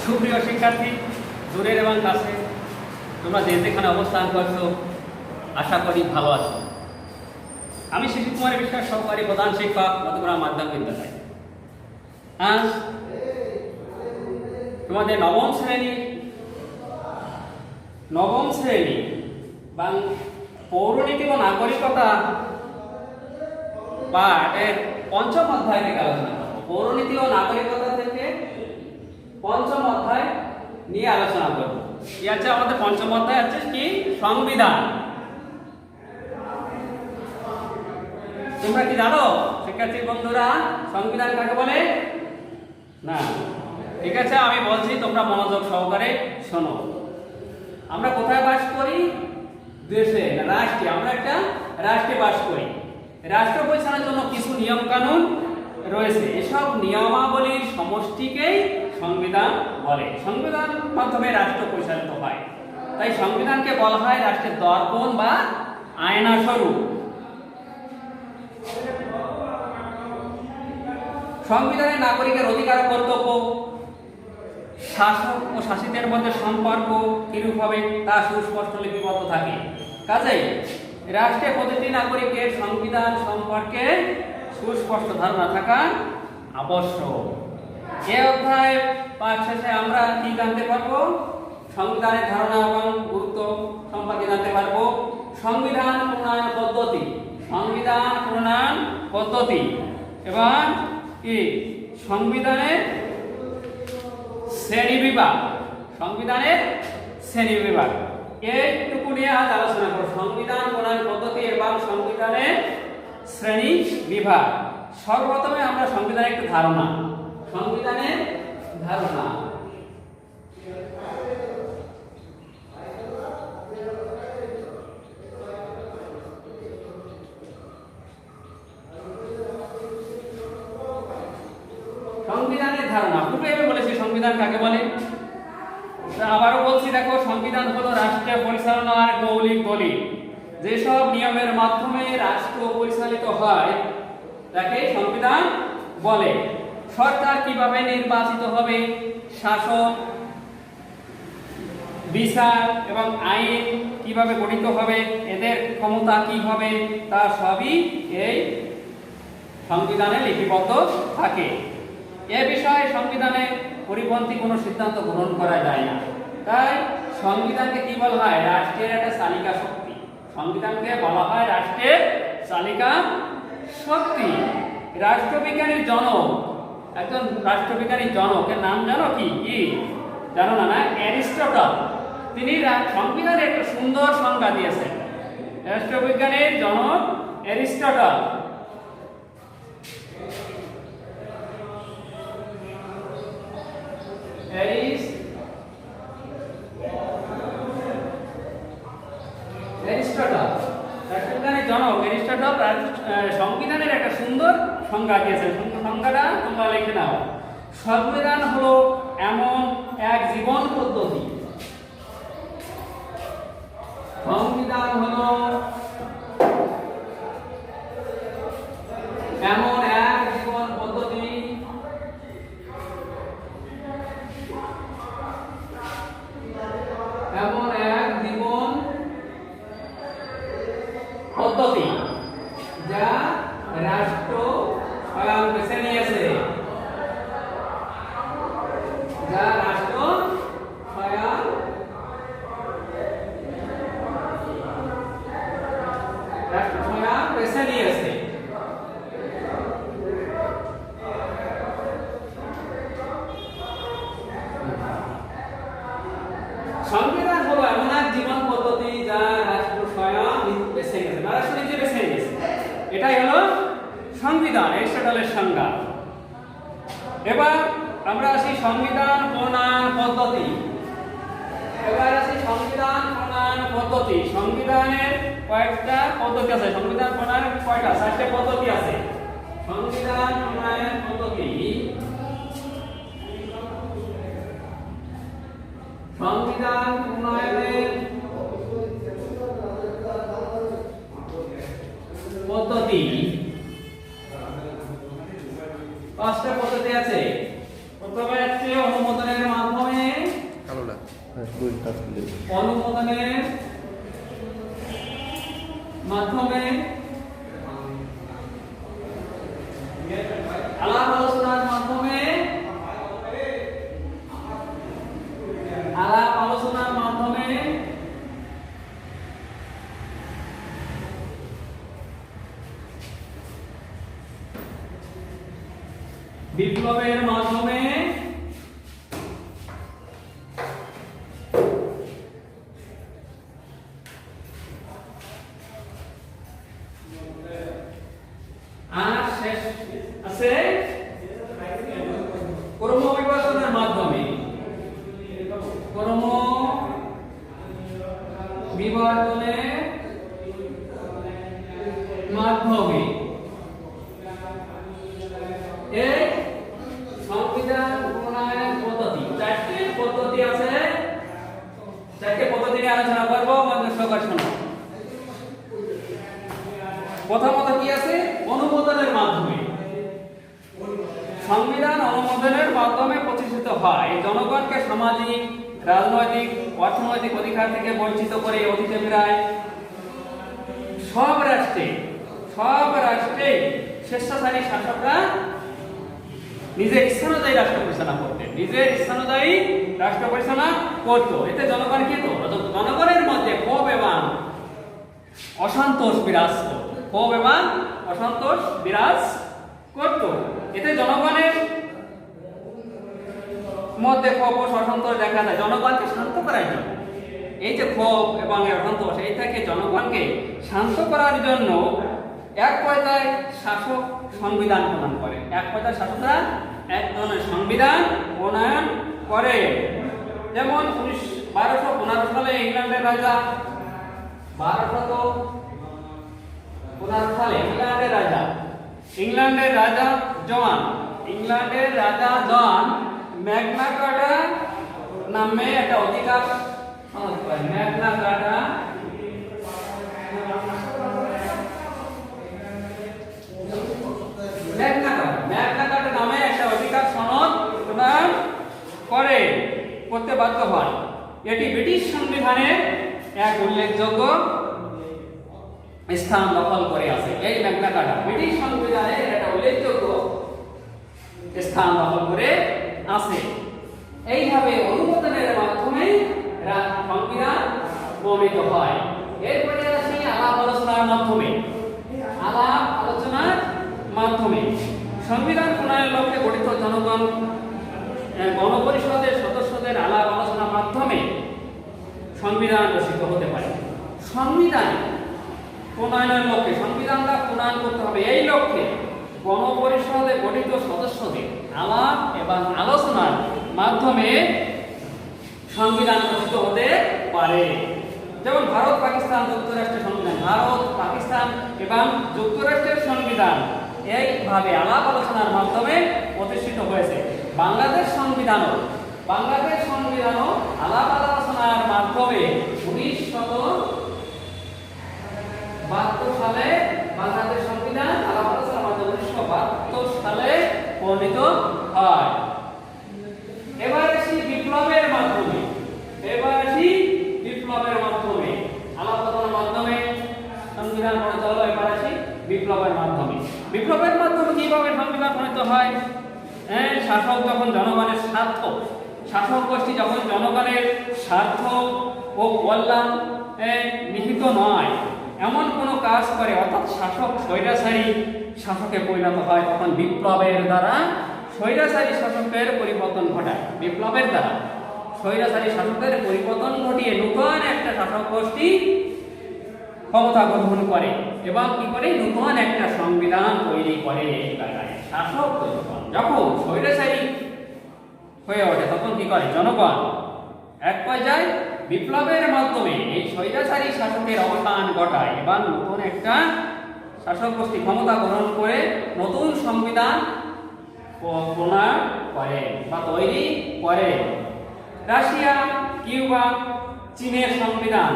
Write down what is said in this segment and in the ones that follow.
সুপ্রিয় শিক্ষার্থী, দূরের এবং কাছে তোমরা যেখানে অবস্থান করছো, আশা করি ভালো আছো। আমি শিশু কুমার বিশ্বাস, সহকারী প্রধান শিক্ষক, মধ্যগ্রাম মাধ্যমিক বিদ্যালয়। আজ তোমাদের নবম শ্রেণী বা পৌরনীতি ও নাগরিকতা পাঠের পঞ্চম অধ্যায় থেকে আলোচনা করব। পৌরনীতি ও নাগরিকতা থেকে পঞ্চম অধ্যায় নিয়ে আলোচনা করব। কি আছে আমাদের পঞ্চম অধ্যায়? আছে কি? সংবিধান। তোমরা কি জানো শিক্ষার্থী বন্ধুরা সংবিধান কাকে বলে? না, ঠিক আছে, আমি বলছি, তোমরা মনোযোগ সহকারে শোনো। আমরা কোথায় বাস করি? দেশে, রাষ্ট্রে। আমরা একটা রাষ্ট্রে বাস করি। রাষ্ট্র পরিচালনার জন্য কিছু নিয়ম কানুন রয়েছে। এসব নিয়মাবলীর সমষ্টিকেই সংবিধান বলে। সংবিধান মাধ্যমে রাষ্ট্র পরিচালিত হয়, তাই সংবিধানকে বলা হয় রাষ্ট্রের দর্পণ বা আয়না স্বরূপ। সংবিধানে নাগরিকের অধিকার, কর্তব্য, শাসক ও শাসিতের মধ্যে সম্পর্ক কিরূপ হবে তা সুস্পষ্ট লিপিবদ্ধ থাকে। কাজেই রাষ্ট্রের প্রতিটি নাগরিকের সংবিধান সম্পর্কে সুস্পষ্ট ধারণা থাকা আবশ্যক। এই অধ্যায় পাঠ শেষে আমরা কি জানতে পারবো? সংবিধানের ধারণা এবং গুরুত্ব সম্পর্কে জানতে পারবো। সংবিধান প্রণয়ন পদ্ধতি, সংবিধান প্রণয়ন পদ্ধতি এবং কি সংবিধানের শ্রেণীবিভাগ, সংবিধানের শ্রেণীবিভাগ এইটুকু নিয়ে আজ আলোচনা করব। সংবিধান প্রণয়ন পদ্ধতি এবং সংবিধানের শ্রেণী বিভাগ। সর্বপ্রথমে আমরা সংবিধানের একটু ধারণা। সংবিধানের ধারণা। সংবিধানের ধারণা পূর্বে আমি বলেছি সংবিধান কাকে বলে। আবারও বলছি, দেখো, সংবিধান হলো রাষ্ট্রের পরিচালনার মৌলিক দলিল। যেসব নিয়মের মাধ্যমে রাষ্ট্র পরিচালিত হয় তাকে সংবিধান বলে। সরকার কিভাবে নির্বাচিত হবে, শাসন, বিচার এবং আইন কিভাবে গঠিত হবে, এদের ক্ষমতা কি হবে, তা সবই এই সংবিধানে লিপিবদ্ধ থাকে। এ বিষয়ে সংবিধানে পরিপন্থী কোনো সিদ্ধান্ত গ্রহণ করা যায় না। তাই সংবিধানকে কি বলা হয়? রাষ্ট্রের একটা চালিকা শক্তি। সংবিধানকে বলা হয় রাষ্ট্রের চালিকা শক্তি। রাষ্ট্রবিজ্ঞানীর জনক, একজন রাষ্ট্রবিজ্ঞানীর জনকের নাম জানো কি? জানো না? অ্যারিস্টটল। তিনি সংবিধানের একটা সুন্দর সংজ্ঞা দিয়েছেন। রাষ্ট্রবিজ্ঞানীর জনক অ্যারিস্টটল। সংবিধানের একটা সুন্দর সংজ্ঞা দিয়েছেন। সংজ্ঞাটা তোমরা লিখে নাও। সংবিধান হলো এমন এক জীবন পদ্ধতি। সংবিধান হলো এমন এক জীবন পদ্ধতি যা রাষ্ট্র স্বয়ং বেছে নিয়েছে। সংবিধান হলো এমন এক জীবন পদ্ধতি যা রাষ্ট্র স্বয়ং বেছে নিয়েছে, রাষ্ট্র নিজে বেছে নিয়েছে। এটাই হলো সংবিধান, অ্যারিস্টটলের সংজ্ঞা। এবার আমরা আসি সংবিধান প্রণয়ন পদ্ধতি। সংবিধানের কয়েকটা পদ্ধতি আছে। সংবিধান প্রণয়নের কয়টা? 4টে পদ্ধতি আছে। সংবিধান প্রণয়ন পদ্ধতি। সংবিধান প্রণয়নের পদ্ধতি 5টা পদ্ধতি আছে। প্রথমে হচ্ছে অনুমোদনের মাধ্যমে, অনুমোদনের মাধ্যমে আলাপ আলোচনার মাধ্যমে বিপ্লবের মাধ্যমে আর শেষ আছে ক্রমবিভাজনের মাধ্যমে এই সংবিধান প্রণয়ন পদ্ধতি চারটি পদ্ধতি আছে, চারটি পদ্ধতি নিয়ে আলোচনা করবো। সবার শোনো, প্রথমত কি আছে? অনুমোদনের মাধ্যমে। সংবিধান অনুমোদনের মাধ্যমে প্রতিষ্ঠিত হয়। জনগণকে সামাজিক, রাজনৈতিক, অর্থনৈতিক অধিকার থেকে বঞ্চিত করে অতীতে প্রায় সব রাষ্ট্রে স্বেচ্ছাচারী শাসকরা নিজের ইচ্ছানুযায়ী রাষ্ট্র পরিচালনা করতেন, করত। এতে জনগণ কি হতো? জনগণের মধ্যে ক্ষোভ এবং অসন্তোষ বিরাজ করত। এতে জনগণের মধ্যে ক্ষোভ ও অসন্তোষ দেখা যায়। জনগণকে শান্ত করার জন্য, এই যে ক্ষোভ এবং অসন্তোষ, এই থেকে জনগণকে শান্ত করার জন্য এক পর্যায়ে শাসক সংবিধান প্রণয়ন করে। শাসকরা এক ধরনের সংবিধান প্রণয়ন করে। যেমন 1215 সালে ইংল্যান্ডের রাজা 1215 সালে ইংল্যান্ডের রাজা জন ম্যাগনা কার্টা নামে একটা অধিকার সনদ করেন। ম্যাগনা কার্টা নামে একটা অধিকার সনদ প্রণয়ন করতে বাধ্য হয়। এটি ব্রিটিশ সংবিধানের এক উল্লেখযোগ্য স্থান দখল করে আছে। এই ম্যাগনা কার্টা ব্রিটিশ সংবিধানের একটা উল্লেখযোগ্য স্থান দখল করে আছে। এইভাবে অনুমোদনের মাধ্যমে সংবিধান প্রণীত হয়। এরপরে আসি আলাপ আলোচনার মাধ্যমে সংবিধান প্রণয়নের লক্ষ্যে গঠিত গণপরিষদের সদস্যদের আলাপ আলোচনার মাধ্যমে সংবিধান রচিত হতে পারে। সংবিধান প্রণয়নের লক্ষ্যে সংবিধানটা প্রণয়ন করতে হবে। এই লক্ষ্যে গণপরিষদে গঠিত সদস্যদের আলাপ এবং আলোচনার মাধ্যমে সংবিধান রচিত হতে পারে। যেমন ভারত পাকিস্তান যুক্তরাষ্ট্রের সংবিধান, ভারত পাকিস্তান এবং যুক্তরাষ্ট্রের সংবিধান এইভাবে আলাপ আলোচনার মাধ্যমে প্রতিষ্ঠিত হয়েছে। বাংলাদেশ সংবিধানও আলাপ আলোচনার মাধ্যমে 1972 সালে বাংলাদেশ সংবিধান আলাপ আলোচনার মাধ্যমে 1972 সালে প্রণীত হয়। এবার আসি বিপ্লবের মাধ্যমে আলাপ আলোচনার মাধ্যমে সংবিধান প্রণীত হলো। এবার আসি বিপ্লবের মাধ্যমে কিভাবে সংবিধান প্রণীত হয়? শাসক যখন জনগণের স্বার্থ, শাসক গোষ্ঠী যখন জনগণের স্বার্থ ও কল্যাণ নিহিত নয় এমন কোনো কাজ করে, অর্থাৎ শাসক স্বৈরাচারী শাসকে পরিণত হয়, তখন বিপ্লবের দ্বারা স্বৈরাচারী শাসকের পরিবর্তন ঘটায়। বিপ্লবের দ্বারা স্বৈরাচারী শাসকের পরিবর্তন ঘটিয়ে নতুন একটা শাসক গোষ্ঠী ক্ষমতা গ্রহণ করে এবং কি করে নতুন একটা সংবিধান তৈরি করে। এই জায়গায় শাসক যখন স্বৈরাচারী হয়ে ওঠে তখন কি করে জনগণ এক পর্যায়ে বিপ্লবের মাধ্যমে এই স্বৈরাচারী শাসকের অবসান ঘটায় এবং নতুন একটা শাসক গোষ্ঠী ক্ষমতা গ্রহণ করে নতুন সংবিধান প্রণয়ন করে বা তৈরি করে। রাশিয়া, কিউবা, চীনের সংবিধান,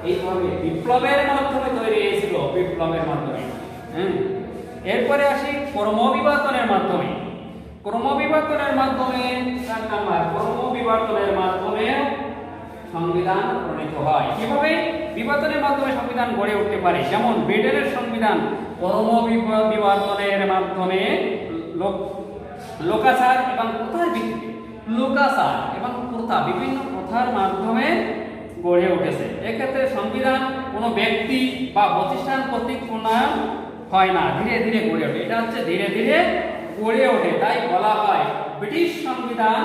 এইভাবে বিপ্লবের মাধ্যমে তৈরি হয়েছিল। এরপরে আসি ক্রমবিভাজনের মাধ্যমে। ক্রমবিবর্তনের মাধ্যমে 4 নাম্বার ক্রমবিবর্তনের মাধ্যমে সংবিধান প্রণীত হয়। কিভাবে বিবর্তনের মাধ্যমে সংবিধান গড়ে উঠতে পারে? যেমন ব্রিটেনের সংবিধান ক্রমবিবর্তনের মাধ্যমে লোকাচার এবং প্রথার ভিত্তিতে লোকাচার এবং প্রথা বিভিন্ন প্রথার মাধ্যমে গড়ে উঠেছে। এক্ষেত্রে সংবিধান কোনো ব্যক্তি বা প্রতিষ্ঠান কর্তৃক প্রণয়ন হয় না, ধীরে ধীরে গড়ে ওঠে। এটা হচ্ছে ধীরে ধীরে গড়ে ওঠে, তাই বলা হয় ব্রিটিশ সংবিধান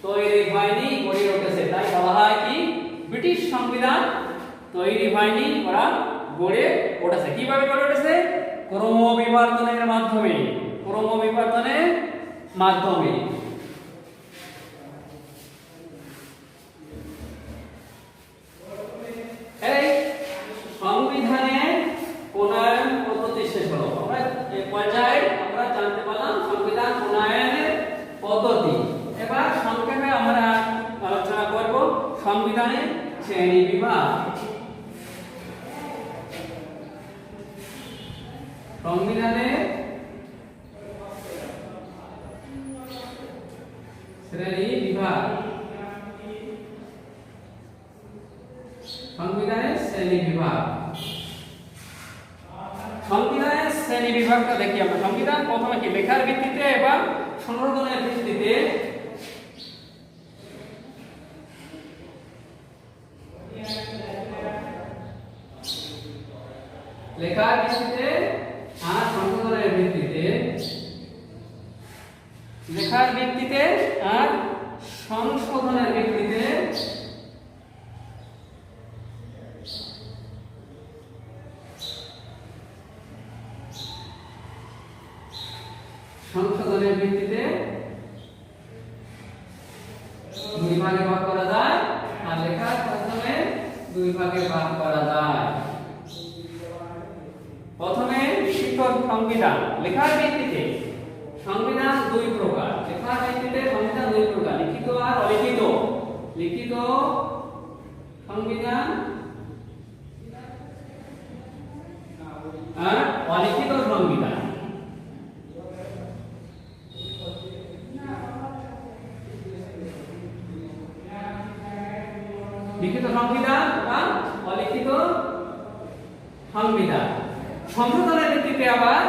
তৈরি হয়নি, গড়ে উঠেছে। তাই বলা হয় কি ব্রিটিশ সংবিধান তৈরি হয়নি, ওরা গড়ে উঠেছে। কিভাবে গড়ে উঠেছে? ক্রমবিবর্তনের মাধ্যমে। ক্রমবিবর্তনের মাধ্যমে। এই সংবিধানের প্রণয়ন পদ্ধতি শেষ হলো। আমরা এই পর্যায়ে আমরা জানতে পারলাম সংবিধান প্রণয়নের পদ্ধতি। এবার সংক্ষেপে আমরা আলোচনা করব সংবিধানের শ্রেণী বিভাগ। সংবিধানের শ্রেণী বিভাগ। সংবিধানের শ্রেণী বিভাগ। সংবিধানের শ্রেণী বিভাগটা দেখি আমরা। সংবিধান প্রথমে কি লেখার ভিত্তিতে এবং সংশোধনের ভিত্তিতে। লেখার ভিত্তিতে আর সংশোধনের ভিত্তিতে। লেখার ভিত্তিতে আর সংশোধনের ভিত্তিতে। সংশোধনের ভিত্তিতে দুই ভাগে ভাগ করা যায়, আর লেখার মাধ্যমে দুই ভাগে ভাগ করা যায়। প্রথমে লিখিত সংবিধান। লেখার ভিত্তিতে সংবিধান দুই প্রকার। লেখার ভিত্তিতে সংবিধান দুই প্রকার, লিখিত আর অলিখিত। লিখিত সংবিধান আর অলিখিত সংবিধান। লিখিত সংবিধান বা অলিখিত সংবিধান। সংশোধনের ভিত্তিতে আবার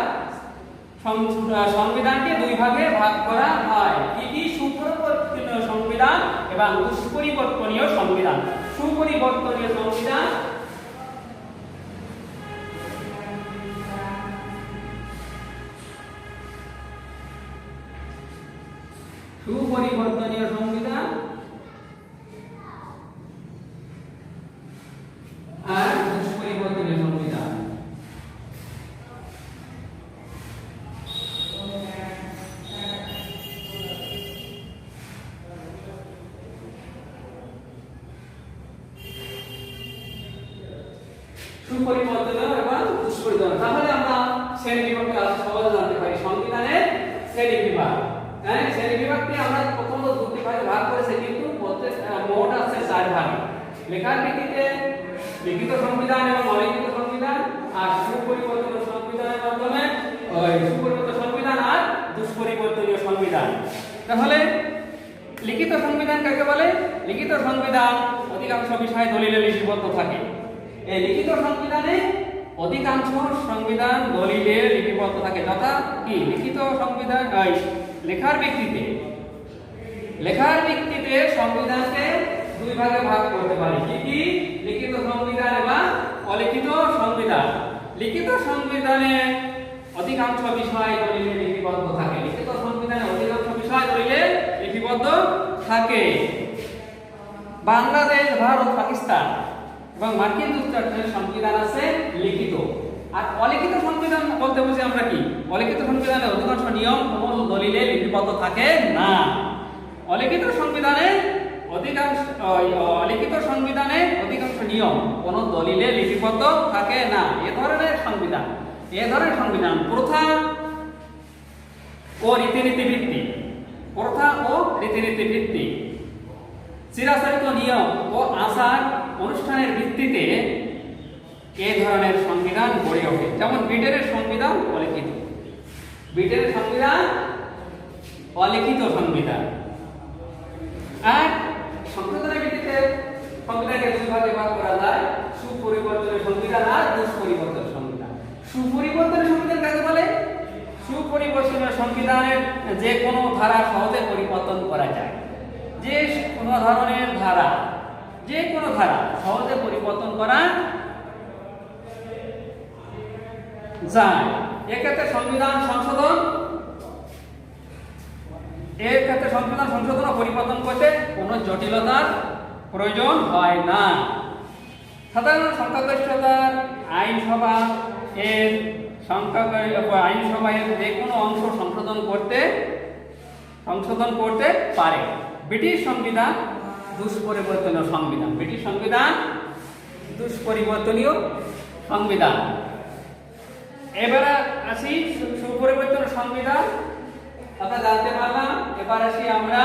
সংবিধানকে দুই ভাগে ভাগ করা হয়। কি সুপরিবর্তনীয় সংবিধান এবং দুষ্পরিবর্তনীয় সংবিধান। সুপরিবর্তনীয় সংবিধান সুপরিবর্তনীয় সংবিধান আর দুষ্পরিবর্তনীয় সংবিধান। সুপরিবর্তনীয় এবং দুষ্পরিবর্তনীয়। তাহলে আমরা শ্রেণী বিভাগকে সহজে জানতে পারি। সংবিধানের শ্রেণী বিভাগ। হ্যাঁ, শ্রেণী বিভাগকে আমরা প্রথমত দুটি ভাগে ভাগ করেছি, কিন্তু মোট আছে 4 ভাগে। লেখার ভিত্তিতে লিখিত সংবিধান এবং অলিখিত সংবিধান, আর সুপরিবর্তনীয় সংবিধানের মাধ্যমে সুপরিবর্তনীয় সংবিধান আর দুষ্পরিবর্তনীয় সংবিধান। তাহলে লিখিত সংবিধান কাকে বলে? লিখিত সংবিধান অধিকাংশ বিষয় দলিলে লিপিবদ্ধ থাকে। এই লিখিত সংবিধানে অধিকাংশ সংবিধান দলিলে লিপিবদ্ধ থাকে। যথা কি লিখিত সংবিধান লেখার ভিত্তিতে। লেখার ভিত্তিতে সংবিধানকে দুই ভাগে ভাগ করতে পারি। কি লিখিত সংবিধান এবং অলিখিত সংবিধান। লিখিত সংবিধানে অধিকাংশ বিষয় দলিলে লিপিবদ্ধ থাকে। লিখিত সংবিধানে অধিকাংশ বিষয় দলিলে লিপিবদ্ধ থাকে। বাংলাদেশ, ভারত, পাকিস্তান এবং মার্কিন যুক্তরাষ্ট্রের সংবিধান আছে লিখিত। আর অলিখিত সংবিধান বলতে বুঝি আমরা কি? অলিখিত সংবিধানে অধিকাংশ নিয়ম কোন দলিলে লিপিবদ্ধ থাকে না। অলিখিত সংবিধানে অধিকাংশ নিয়ম কোন দলিলে লিপিবদ্ধ থাকে না। এ ধরনের সংবিধান প্রথা ও রীতিনীতি ভিত্তিক। প্রথা ও রীতিনীতি ভিত্তিক চিরাচরিত নিয়ম ও আচার অনুষ্ঠানের ভিত্তিতে এই ধরনের সংবিধান গড়ে ওঠে। যেমন ব্রিটেনের সংবিধান অলিখিত। ব্রিটেনের সংবিধান অলিখিত সংবিধান। আর সংশোধনের ভিত্তিতে সংবিধানকে দুই ভাগে ভাগ করা যায়, সুপরিবর্তনীয় সংবিধান আর দুষ্পরিবর্তনীয় সংবিধান। সুপরিবর্তনীয় সংবিধান কাকে বলে? সুপরিবর্তনীয় সংবিধানের যে কোনো ধারা সহজে পরিবর্তন করা যায়। যে কোনো ধরনের ধারা, যে কোনো ধারা সহজে পরিবর্তন করা যায়। এক্ষেত্রে সংবিধান সংশোধন ও পরিবর্তন করতে কোনো জটিলতার প্রয়োজন হয় না। সাধারণ সংখ্যাগরিষ্ঠতার আইনসভা এর আইনসভায় যে কোনো অংশ সংশোধন করতে পারে। ব্রিটিশ সংবিধান দুষ্পরিবর্তনীয় সংবিধান। ব্রিটিশ সংবিধান দুষ্পরিবর্তনীয় সংবিধান। এবারে আসি সুপরিবর্তনীয় সংবিধান, আমরা জানতে পারলাম। এবার আসি আমরা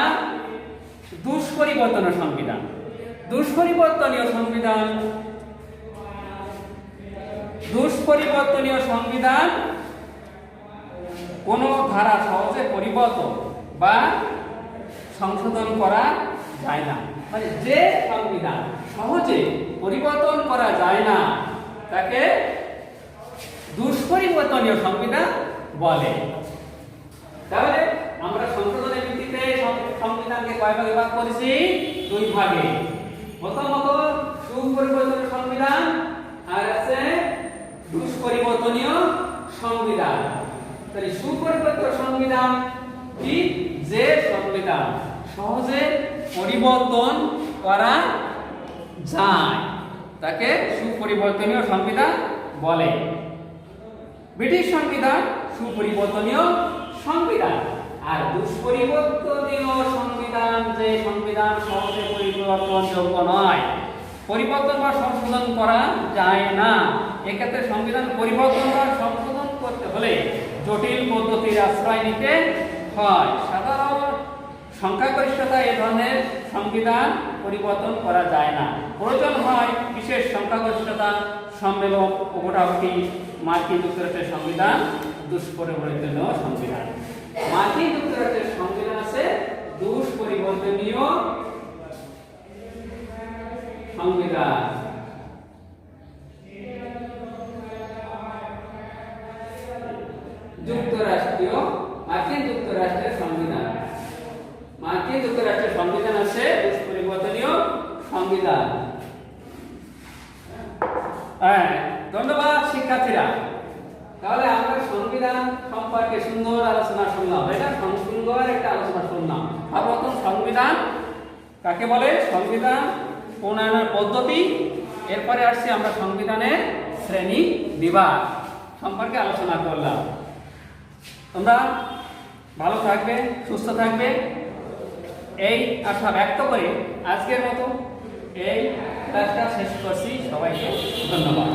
দুষ্পরিবর্তনীয় সংবিধান। দুষ্পরিবর্তনীয় সংবিধান কোনো ধারা সহজে পরিবর্তন বা সংশোধন করা যায় না। মানে যে সংবিধান সহজে পরিবর্তন করা যায় না তাকে দুষ্পরিবর্তনীয় সংবিধান বলে। তাহলে আমরা সংশোধনের ভিত্তিতে সংবিধানকে কয় ভাগে ভাগ করেছি? দুই ভাগে। প্রথমত সুপরিবর্তনীয় সংবিধান আর আছে দুষ্পরিবর্তনীয় সংবিধান। তাহলে সুপরিবর্তনীয় সংবিধান কি? যে সংবিধান সহজে পরিবর্তন করা যায় তাকে সুপরিবর্তনীয় সংবিধান বলে। ব্রিটিশ সংবিধান সুপরিবর্তনীয় সংবিধান। আর দুষ্পরিবর্তনীয় সংবিধান যে সংবিধান সহজে পরিবর্তনযোগ্য নয়, পরিবর্তন বা সংশোধন করা যায় না। এক্ষেত্রে সংবিধান পরিবর্তন বা সংশোধন করতে হলে জটিল পদ্ধতির আশ্রয় নিতে হয়। সাধারণ সংখ্যাগরিষ্ঠতা এ ধরনের সংবিধান পরিবর্তন করা যায় না। প্রয়োজন হয় বিশেষ সংখ্যাগরিষ্ঠতা সম্মেলন ও ভোটাভুটি। মার্কিন যুক্তরাষ্ট্রের সংবিধান দুষ্পরিবর্তনীয় সংবিধান। মার্কিন যুক্তরাষ্ট্রের সংবিধান আছে দুষ্পরিবর্তনীয় সংবিধান। মার্কিন যুক্তরাষ্ট্রের সংবিধান আছে দুষ্পরিবর্তনীয় সংবিধান। ধন্যবাদ শিক্ষার্থীরা। তাহলে আমরা সংবিধান সম্পর্কে সুন্দর আলোচনা শুনলাম। এটা সুন্দর একটা আলোচনা শুনলাম। আর প্রথম সংবিধান কাকে বলে, সংবিধান প্রণয়নের পদ্ধতি, এরপরে আসছি আমরা সংবিধানের শ্রেণী বিভাগ সম্পর্কে আলোচনা করলাম। তোমরা ভালো থাকবে, সুস্থ থাকবে এই আশা ব্যক্ত করে আজকের মতো এই ক্লাসটা শেষ করছি। সবাইকে ধন্যবাদ।